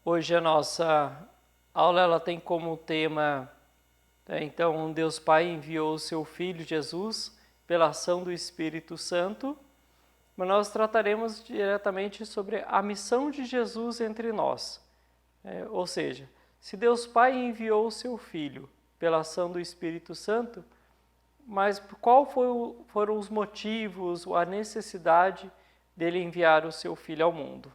Hoje a nossa aula ela tem como tema, então, Deus Pai enviou o seu Filho Jesus pela ação do Espírito Santo, mas nós trataremos diretamente sobre a missão de Jesus entre nós. Ou seja, se Deus Pai enviou o seu Filho pela ação do Espírito Santo, mas foram os motivos, a necessidade dele enviar o seu Filho ao mundo?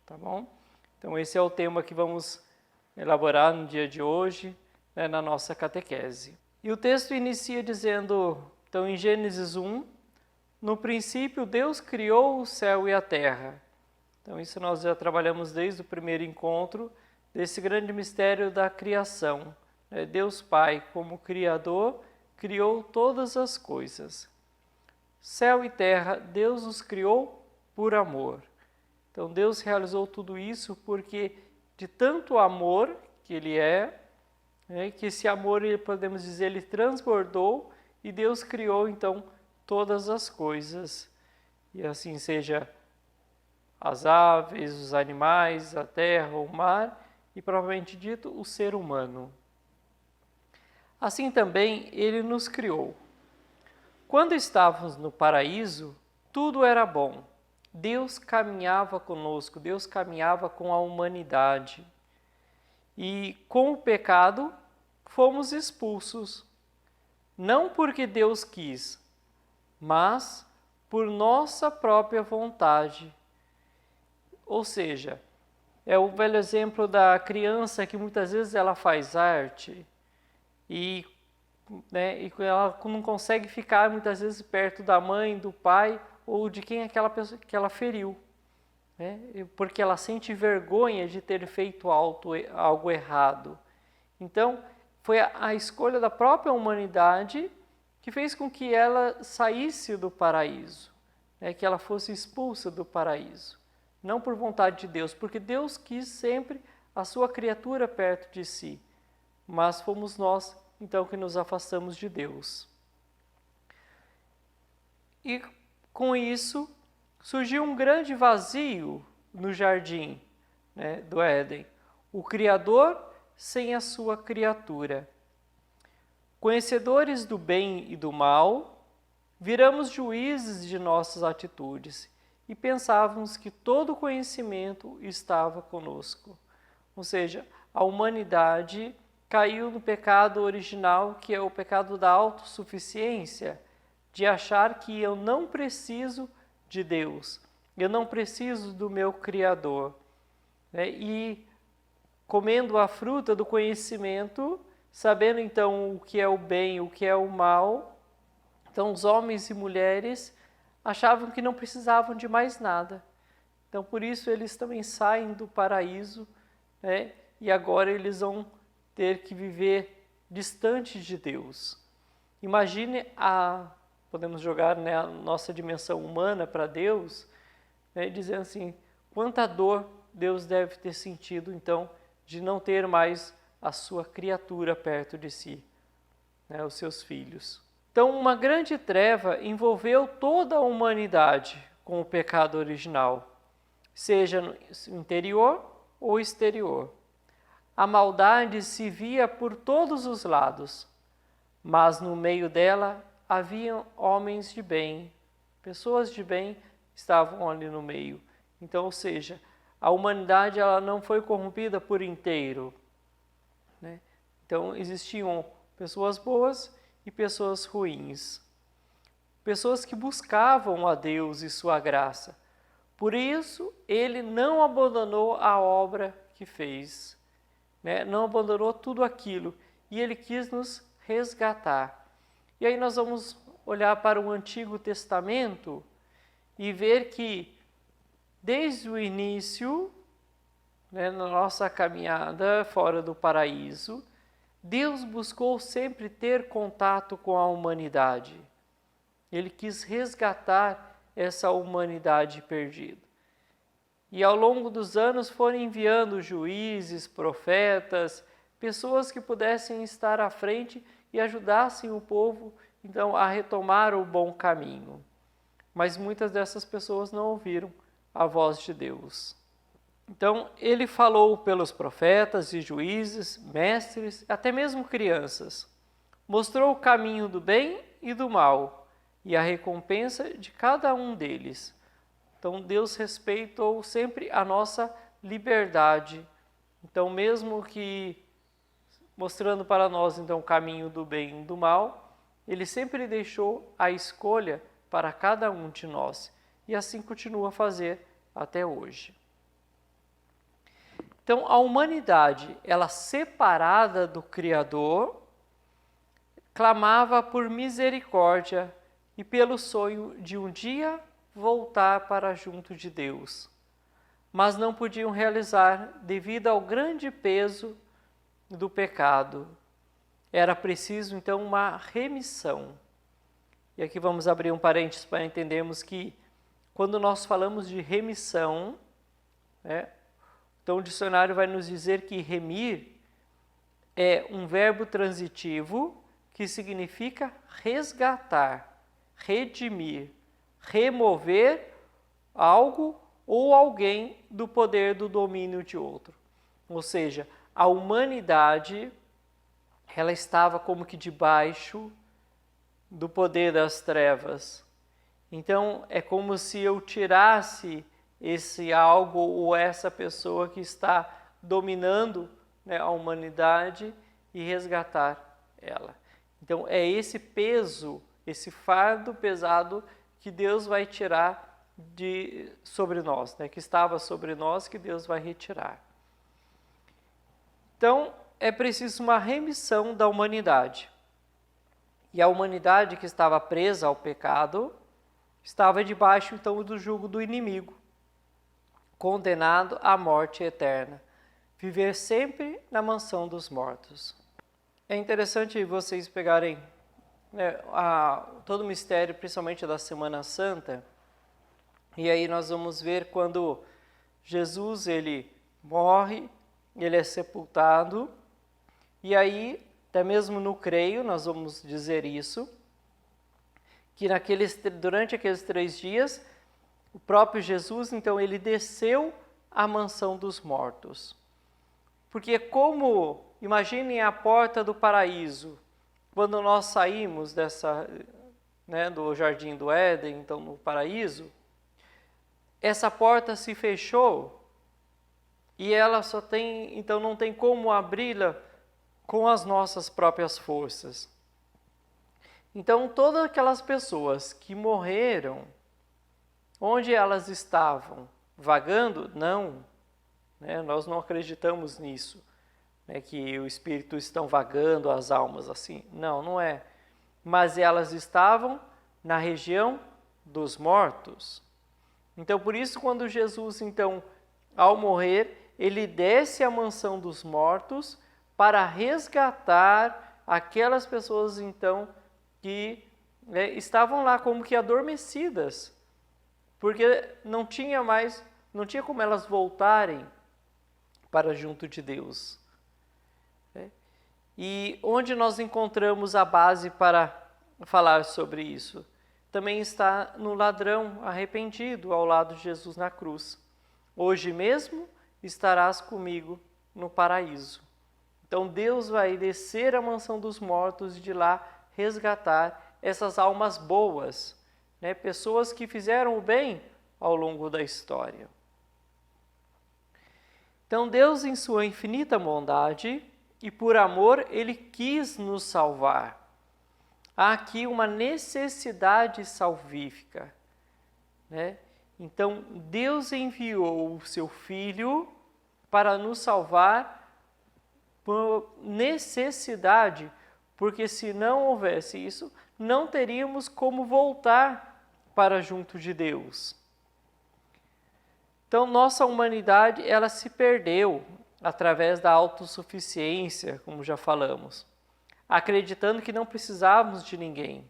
Tá bom? Então esse é o tema que vamos elaborar no dia de hoje, na nossa catequese. E o texto inicia dizendo, então em Gênesis 1, no princípio Deus criou o céu e a terra. Então isso nós já trabalhamos desde o primeiro encontro, desse grande mistério da criação. Deus Pai, como Criador, criou todas as coisas. Céu e terra, Deus os criou por amor. Então Deus realizou tudo isso porque de tanto amor que Ele que esse amor, podemos dizer, Ele transbordou e Deus criou então todas as coisas. E assim seja as aves, os animais, a terra, o mar e, propriamente dito, o ser humano. Assim também Ele nos criou. Quando estávamos no paraíso, tudo era bom. Deus caminhava conosco, Deus caminhava com a humanidade. E com o pecado, fomos expulsos. Não porque Deus quis, mas por nossa própria vontade. Ou seja, é o velho exemplo da criança que muitas vezes ela faz arte e ela não consegue ficar muitas vezes perto da mãe, do pai ou de quem é aquela pessoa que ela feriu, porque ela sente vergonha de ter feito algo errado. Então, foi a escolha da própria humanidade que fez com que ela saísse do paraíso, que ela fosse expulsa do paraíso. Não por vontade de Deus, porque Deus quis sempre a sua criatura perto de si, mas fomos nós, então, que nos afastamos de Deus. E com isso, surgiu um grande vazio no jardim do Éden. O Criador sem a sua criatura. Conhecedores do bem e do mal, viramos juízes de nossas atitudes e pensávamos que todo conhecimento estava conosco. Ou seja, a humanidade caiu no pecado original, que é o pecado da autossuficiência, de achar que eu não preciso de Deus, eu não preciso do meu Criador. E comendo a fruta do conhecimento, sabendo então o que é o bem, o que é o mal, então os homens e mulheres achavam que não precisavam de mais nada. Então por isso eles também saem do paraíso, e agora eles vão ter que viver distante de Deus. Imagine podemos jogar a nossa dimensão humana para Deus, dizendo assim, quanta dor Deus deve ter sentido, então, de não ter mais a sua criatura perto de si, os seus filhos. Então, uma grande treva envolveu toda a humanidade com o pecado original, seja no interior ou exterior. A maldade se via por todos os lados, mas no meio dela haviam homens de bem, pessoas de bem estavam ali no meio. Então, ou seja, a humanidade ela não foi corrompida por inteiro. Então, existiam pessoas boas e pessoas ruins. Pessoas que buscavam a Deus e sua graça. Por isso, Ele não abandonou a obra que fez. Não abandonou tudo aquilo. E Ele quis nos resgatar. E aí nós vamos olhar para o Antigo Testamento e ver que desde o início, na nossa caminhada fora do paraíso, Deus buscou sempre ter contato com a humanidade. Ele quis resgatar essa humanidade perdida. E ao longo dos anos foram enviando juízes, profetas, pessoas que pudessem estar à frente e ajudassem o povo, então, a retomar o bom caminho. Mas muitas dessas pessoas não ouviram a voz de Deus. Então, ele falou pelos profetas e juízes, mestres, até mesmo crianças. Mostrou o caminho do bem e do mal e a recompensa de cada um deles. Então, Deus respeitou sempre a nossa liberdade. Então, mesmo que mostrando para nós então o caminho do bem e do mal, ele sempre deixou a escolha para cada um de nós. E assim continua a fazer até hoje. Então, a humanidade, ela separada do Criador, clamava por misericórdia e pelo sonho de um dia voltar para junto de Deus. Mas não podiam realizar devido ao grande peso do pecado. Era preciso, então, uma remissão. E aqui vamos abrir um parênteses para entendermos que quando nós falamos de remissão, então o dicionário vai nos dizer que remir é um verbo transitivo que significa resgatar, redimir, remover algo ou alguém do poder do domínio de outro. Ou seja, a humanidade, ela estava como que debaixo do poder das trevas. Então, é como se eu tirasse esse algo ou essa pessoa que está dominando, a humanidade e resgatar ela. Então, é esse peso, esse fardo pesado que Deus vai tirar sobre nós, que estava sobre nós, que Deus vai retirar. Então, é preciso uma remissão da humanidade. E a humanidade que estava presa ao pecado estava debaixo, então, do jugo do inimigo, condenado à morte eterna, viver sempre na mansão dos mortos. É interessante vocês pegarem todo o mistério, principalmente da Semana Santa, e aí nós vamos ver quando Jesus ele morre, ele é sepultado, e aí, até mesmo no creio, nós vamos dizer isso, que durante aqueles 3 dias, o próprio Jesus, então, ele desceu à mansão dos mortos. Porque imaginem a porta do paraíso, quando nós saímos do Jardim do Éden, então no paraíso, essa porta se fechou e ela então não tem como abri-la com as nossas próprias forças. Então, todas aquelas pessoas que morreram, onde elas estavam? Vagando? Não. Nós não acreditamos nisso, que os espíritos estão vagando, as almas assim. Não, não é. Mas elas estavam na região dos mortos. Então, por isso, quando Jesus, então, ao morrer, ele desce à mansão dos mortos para resgatar aquelas pessoas, então, que estavam lá como que adormecidas, porque não tinha como elas voltarem para junto de Deus. E onde nós encontramos a base para falar sobre isso? Também está no ladrão arrependido ao lado de Jesus na cruz. Hoje mesmo estarás comigo no paraíso. Então Deus vai descer à mansão dos mortos e de lá resgatar essas almas boas, pessoas que fizeram o bem ao longo da história. Então Deus, em sua infinita bondade e por amor, Ele quis nos salvar. Há aqui uma necessidade salvífica. Então, Deus enviou o seu Filho para nos salvar por necessidade, porque se não houvesse isso, não teríamos como voltar para junto de Deus. Então, nossa humanidade, ela se perdeu através da autossuficiência, como já falamos, acreditando que não precisávamos de ninguém.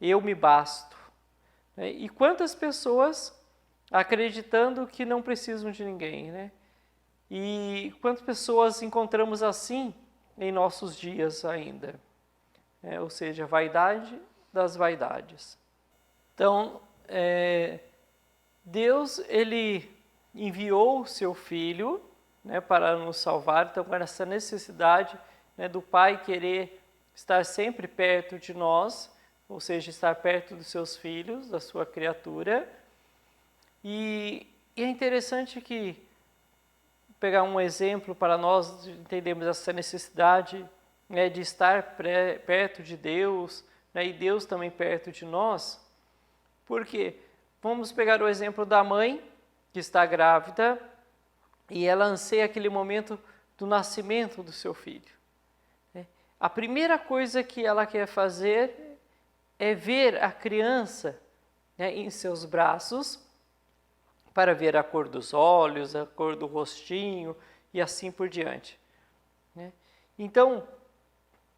Eu me basto. E quantas pessoas acreditando que não precisam de ninguém, E quantas pessoas encontramos assim em nossos dias ainda? Ou seja, vaidade das vaidades. Então, Deus, Ele enviou o seu Filho, né, para nos salvar. Então, com essa necessidade, né, do Pai querer estar sempre perto de nós, ou seja, estar perto dos seus filhos, da sua criatura. E é interessante que, pegar um exemplo para nós entendermos essa necessidade, né, de estar perto de Deus, né, e Deus também perto de nós. Porque vamos pegar o exemplo da mãe que está grávida e ela anseia aquele momento do nascimento do seu filho. A primeira coisa que ela quer fazer é ver a criança, né, em seus braços, para ver a cor dos olhos, a cor do rostinho e assim por diante, né? Então,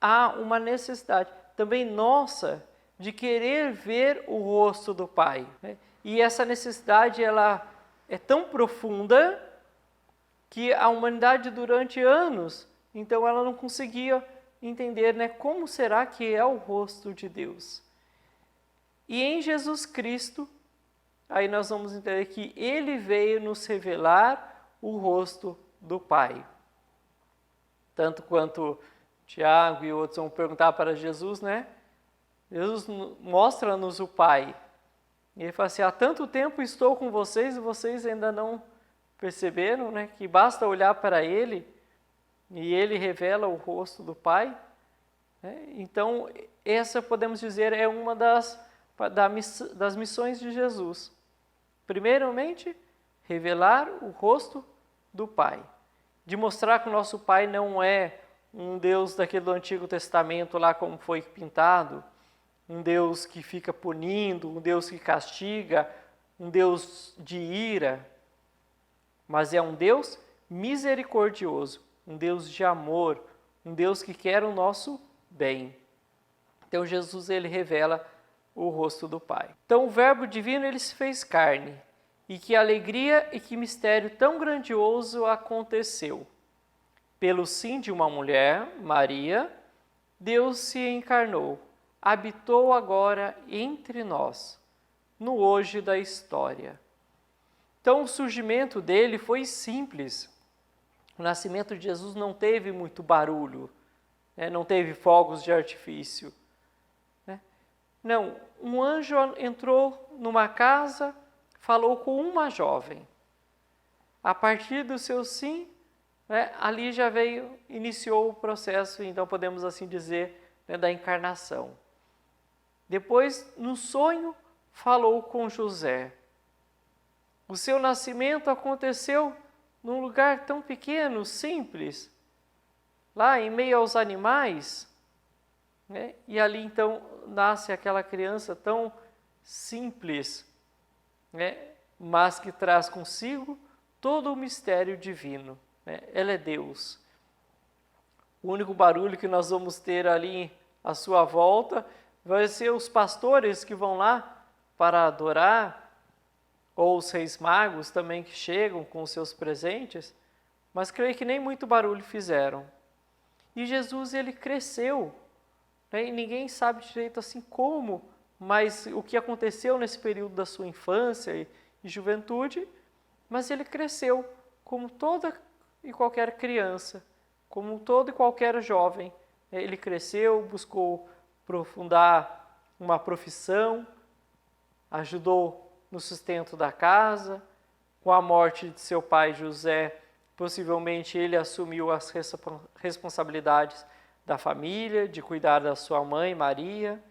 há uma necessidade também nossa de querer ver o rosto do Pai, né? E essa necessidade, ela é tão profunda que a humanidade durante anos, então ela não conseguia entender, né, como será que é o rosto de Deus. E em Jesus Cristo, aí nós vamos entender que Ele veio nos revelar o rosto do Pai. Tanto quanto Tiago e outros vão perguntar para Jesus, né? Jesus mostra-nos o Pai. E Ele fala assim, há tanto tempo estou com vocês e vocês ainda não perceberam, né? Que basta olhar para Ele e Ele revela o rosto do Pai. Então, essa podemos dizer é uma das missões de Jesus. Primeiramente, revelar o rosto do Pai. De mostrar que o nosso Pai não é um Deus daquele do Antigo Testamento lá como foi pintado, um Deus que fica punindo, um Deus que castiga, um Deus de ira, mas é um Deus misericordioso, um Deus de amor, um Deus que quer o nosso bem. Então Jesus, ele revela o rosto do Pai. Então o Verbo divino, ele se fez carne. E que alegria e que mistério tão grandioso aconteceu. Pelo sim de uma mulher, Maria, Deus se encarnou, habitou agora entre nós, no hoje da história. Então o surgimento dele foi simples. O nascimento de Jesus não teve muito barulho, né? Não teve fogos de artifício, né? Não, um anjo entrou numa casa, falou com uma jovem. A partir do seu sim, né, ali já iniciou o processo, então podemos assim dizer, né, da encarnação. Depois, no sonho, falou com José. O seu nascimento aconteceu num lugar tão pequeno, simples, lá em meio aos animais, né? E ali então nasce aquela criança tão simples, né? Mas que traz consigo todo o mistério divino, né? Ela é Deus. O único barulho que nós vamos ter ali à sua volta vai ser os pastores que vão lá para adorar, ou os reis magos também que chegam com os seus presentes, mas creio que nem muito barulho fizeram. E Jesus, ele cresceu, né? E ninguém sabe direito assim como, mas o que aconteceu nesse período da sua infância e juventude, mas ele cresceu como toda e qualquer criança, como todo e qualquer jovem. Ele cresceu, buscou aprofundar uma profissão, ajudou no sustento da casa. Com a morte de seu pai José, possivelmente ele assumiu as responsabilidades da família, de cuidar da sua mãe Maria.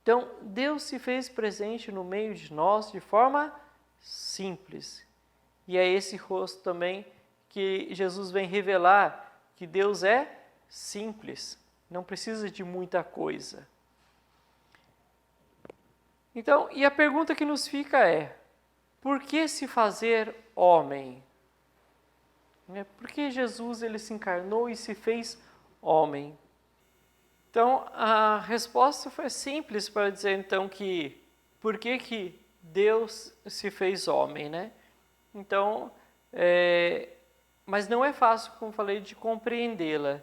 Então, Deus se fez presente no meio de nós de forma simples. E é esse rosto também que Jesus vem revelar, que Deus é simples, não precisa de muita coisa. Então, e a pergunta que nos fica é, por que se fazer homem? Por que Jesus, ele se encarnou e se fez homem? Então, a resposta foi simples para dizer, então, que por que Deus se fez homem, né? Então, mas não é fácil, como falei, de compreendê-la.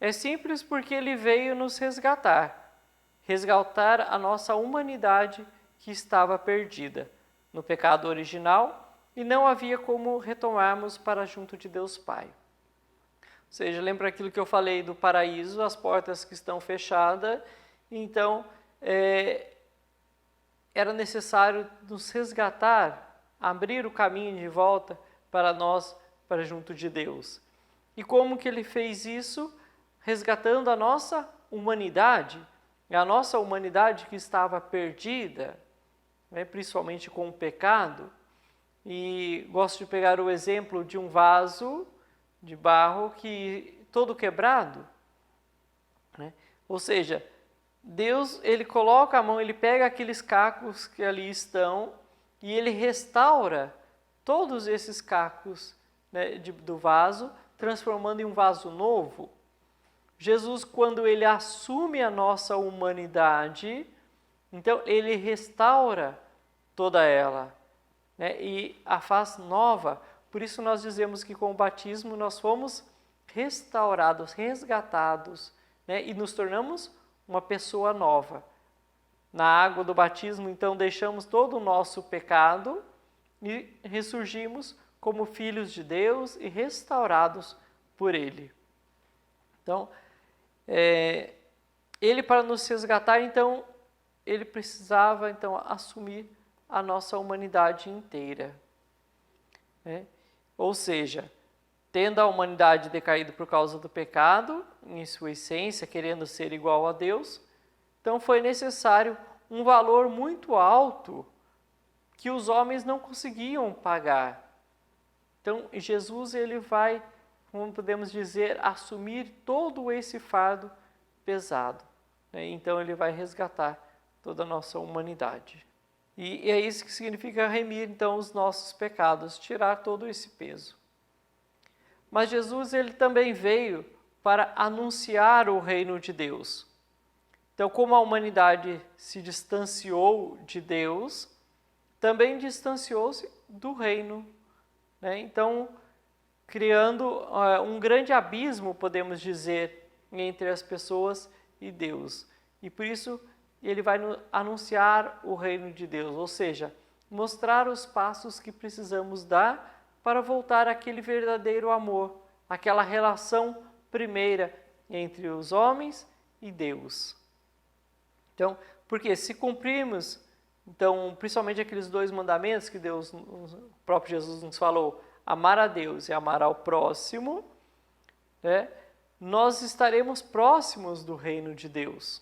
É simples porque ele veio nos resgatar a nossa humanidade que estava perdida no pecado original e não havia como retomarmos para junto de Deus Pai. Ou seja, lembra aquilo que eu falei do paraíso, as portas que estão fechadas, então era necessário nos resgatar, abrir o caminho de volta para nós, para junto de Deus. E como que ele fez isso? Resgatando a nossa humanidade, a nossa humanidade que estava perdida, principalmente com o pecado. E gosto de pegar o exemplo de um vaso de barro que todo quebrado, Ou seja, Deus, ele coloca a mão, ele pega aqueles cacos que ali estão e ele restaura todos esses cacos do vaso, transformando em um vaso novo. Jesus, quando ele assume a nossa humanidade, então ele restaura toda ela, e a faz nova. Por isso nós dizemos que com o batismo nós fomos restaurados, resgatados, e nos tornamos uma pessoa nova. Na água do batismo, então, deixamos todo o nosso pecado e ressurgimos como filhos de Deus e restaurados por Ele. Então, Ele, para nos resgatar, então, Ele precisava então assumir a nossa humanidade inteira. Ou seja, tendo a humanidade decaído por causa do pecado, em sua essência, querendo ser igual a Deus, então foi necessário um valor muito alto que os homens não conseguiam pagar. Então, Jesus, ele vai, como podemos dizer, assumir todo esse fardo pesado. Então, ele vai resgatar toda a nossa humanidade. E é isso que significa remir, então, os nossos pecados, tirar todo esse peso. Mas Jesus, ele também veio para anunciar o reino de Deus. Então, como a humanidade se distanciou de Deus, também distanciou-se do reino. Então, criando um grande abismo, podemos dizer, entre as pessoas e Deus. E por isso, ele vai anunciar o reino de Deus, ou seja, mostrar os passos que precisamos dar para voltar àquele verdadeiro amor, aquela relação primeira entre os homens e Deus. Então, porque se cumprirmos, então, principalmente aqueles 2 mandamentos que Deus, o próprio Jesus nos falou, amar a Deus e amar ao próximo, nós estaremos próximos do reino de Deus.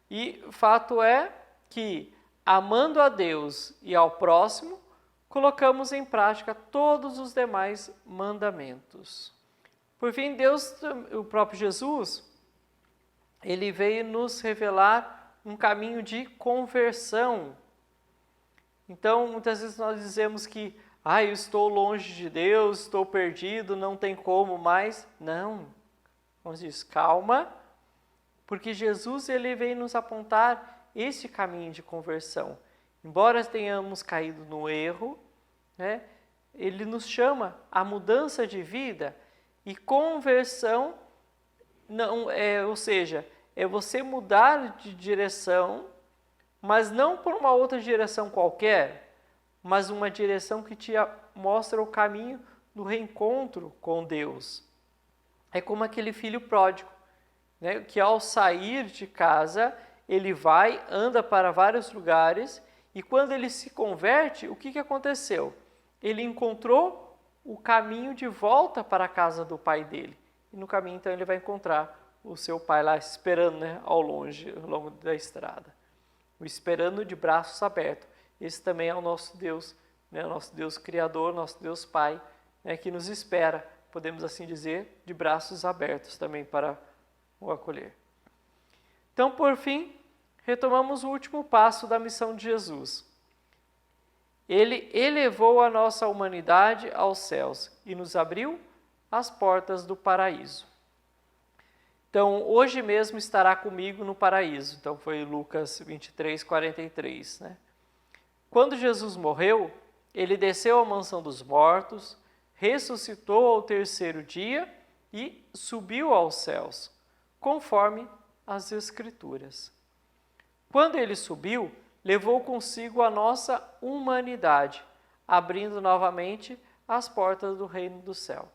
E fato é que, amando a Deus e ao próximo, colocamos em prática todos os demais mandamentos. Por fim, Deus, o próprio Jesus, ele veio nos revelar um caminho de conversão. Então, muitas vezes nós dizemos que eu estou longe de Deus, estou perdido, não tem como mais. Não, vamos dizer, calma, porque Jesus, ele veio nos apontar esse caminho de conversão. Embora tenhamos caído no erro, ele nos chama à mudança de vida, e conversão não ou seja, é você mudar de direção, mas não por uma outra direção qualquer, mas uma direção que te mostra o caminho do reencontro com Deus. É como aquele filho pródigo, que ao sair de casa, ele vai, anda para vários lugares, e quando ele se converte, o que aconteceu? Ele encontrou o caminho de volta para a casa do pai dele. E no caminho, então, ele vai encontrar o seu pai lá esperando, ao longo da estrada. O esperando de braços abertos. Esse também é o nosso Deus, o nosso Deus Criador, nosso Deus Pai, que nos espera, podemos assim dizer, de braços abertos também para o acolher. Então, por fim, retomamos o último passo da missão de Jesus. Ele elevou a nossa humanidade aos céus e nos abriu as portas do paraíso. Então, hoje mesmo estará comigo no paraíso. Então, foi Lucas 23, 43. Quando Jesus morreu, ele desceu à mansão dos mortos, ressuscitou ao 3º dia e subiu aos céus, conforme as Escrituras. Quando ele subiu, levou consigo a nossa humanidade, abrindo novamente as portas do reino do céu.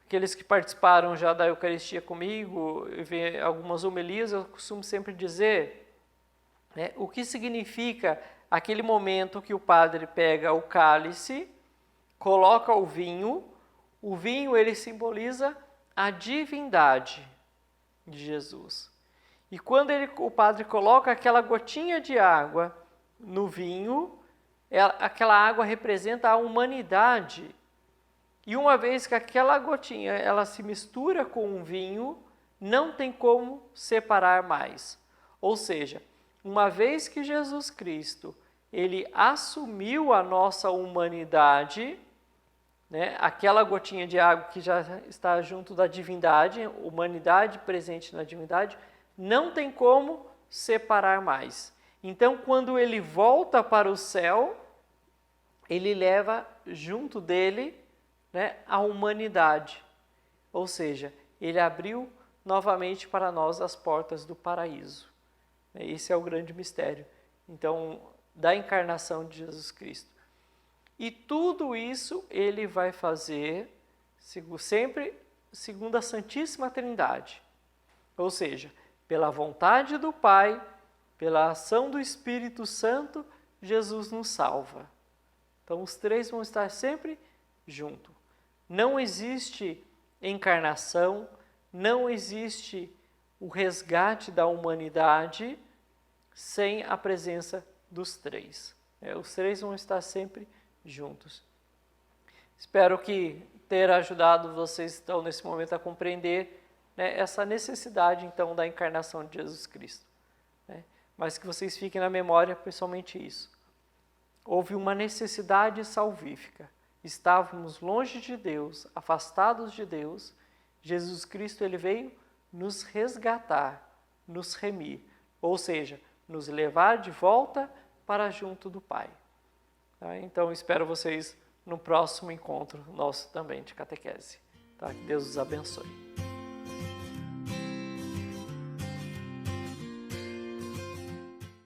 Aqueles que participaram já da Eucaristia comigo, e vê algumas homilias, eu costumo sempre dizer, né, o que significa aquele momento que o padre pega o cálice, coloca o vinho ele simboliza a divindade de Jesus. E quando o padre coloca aquela gotinha de água no vinho, aquela água representa a humanidade. E uma vez que aquela gotinha ela se mistura com o vinho, não tem como separar mais. Ou seja, uma vez que Jesus Cristo ele assumiu a nossa humanidade, né, aquela gotinha de água que já está junto da divindade, humanidade presente na divindade, não tem como separar mais. Então, quando ele volta para o céu, ele leva junto dele, né, a humanidade. Ou seja, ele abriu novamente para nós as portas do paraíso. Esse é o grande mistério, então, da encarnação de Jesus Cristo. E tudo isso ele vai fazer sempre segundo a Santíssima Trindade. Ou seja, pela vontade do Pai, pela ação do Espírito Santo, Jesus nos salva. Então, os três vão estar sempre juntos. Não existe encarnação, não existe o resgate da humanidade sem a presença dos três. Os três vão estar sempre juntos. Espero que ter ajudado vocês então nesse momento a compreender, né, essa necessidade então da encarnação de Jesus Cristo. Né? Mas que vocês fiquem na memória principalmente isso. Houve uma necessidade salvífica. Estávamos longe de Deus, afastados de Deus. Jesus Cristo ele veio nos resgatar, nos remir, ou seja, nos levar de volta para junto do Pai. Tá? Então, espero vocês no próximo encontro nosso também de catequese. Tá? Que Deus os abençoe.